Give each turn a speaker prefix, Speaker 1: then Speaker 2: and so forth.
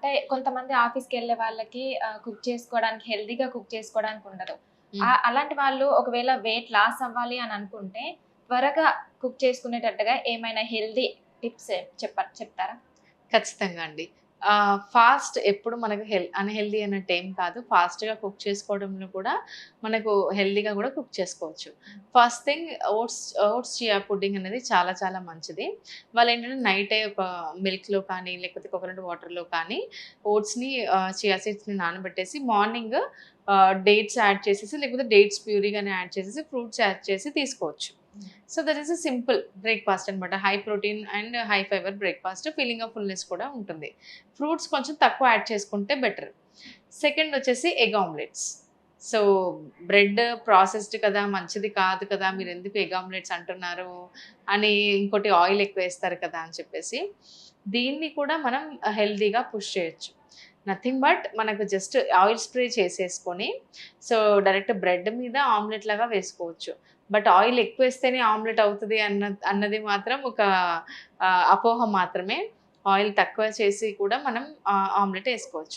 Speaker 1: అంటే కొంతమంది ఆఫీస్‌కి వెళ్ళే వాళ్ళకి కుక్ చేసుకోవడానికి హెల్తీగా కుక్ చేసుకోవడానికి ఉండదు.
Speaker 2: హ్మ్.
Speaker 1: అలాంటి వాళ్ళు ఒకవేళ వెయిట్ లాస్ అవ్వాలి అని అనుకుంటే త్వరగా కుక్ చేసుకునేటట్టుగా ఏమైనా హెల్తీ టిప్స్ చెప్తారా?
Speaker 2: ఖచ్చితంగా అండి. ఫాస్ట్ ఎప్పుడు మనకు అన్‌హెల్తీ అన్నట్టు ఏం కాదు. ఫాస్ట్‌గా కుక్ చేసుకోవడంలో కూడా మనకు హెల్తీగా కూడా కుక్ చేసుకోవచ్చు. First thing oats chia pudding అనేది చాలా చాలా మంచిది. వాళ్ళేంటంటే నైటే ఒక మిల్క్‌లో కానీ, లేకపోతే కోకోనట్ వాటర్‌లో కానీ ఓట్స్‌ని చియా సీడ్స్‌ని నానబెట్టేసి మార్నింగ్ డేట్స్ యాడ్ చేసేసి, లేకపోతే డేట్స్ ప్యూరీ గాని యాడ్ చేసేసి, ఫ్రూట్స్ యాడ్ చేసి తీసుకోవచ్చు.
Speaker 1: Hmm.
Speaker 2: So, that is a simple breakfast అనమాట. High protein and high fibre breakfast. Feeling of fullness కూడా ఉంటుంది. ఫ్రూట్స్ కొంచెం తక్కువ యాడ్ చేసుకుంటే బెటర్. సెకండ్ వచ్చేసి egg omelettes. So, bread processed కదా! మంచిది కాదు కదా! మీరెందుకు ఎగ్ ఆమ్లెట్స్ అంటున్నారు అని ఇంకోటి ఆయిల్ ఎక్కువేస్తారు కదా! అని చెప్పేసి. దీన్ని కూడా మనం హెల్తీగా పుష్ చేయొచ్చు. నథింగ్ బట్ మనకు జస్ట్ ఆయిల్ స్ప్రే చేసేసుకొని, సో, డైరెక్ట్ బ్రెడ్ మీద ఆమ్లెట్ లాగా వేసుకోవచ్చు. బట్ ఆయిల్ ఎక్కువేస్తేనే ఆమ్లెట్ అవుతది అన్నది మాత్రం ఒక అపోహ మాత్రమే. ఆయిల్ తక్కువ చేసి కూడా మనం ఆమ్లెట్ ఏసుకోవచ్చు.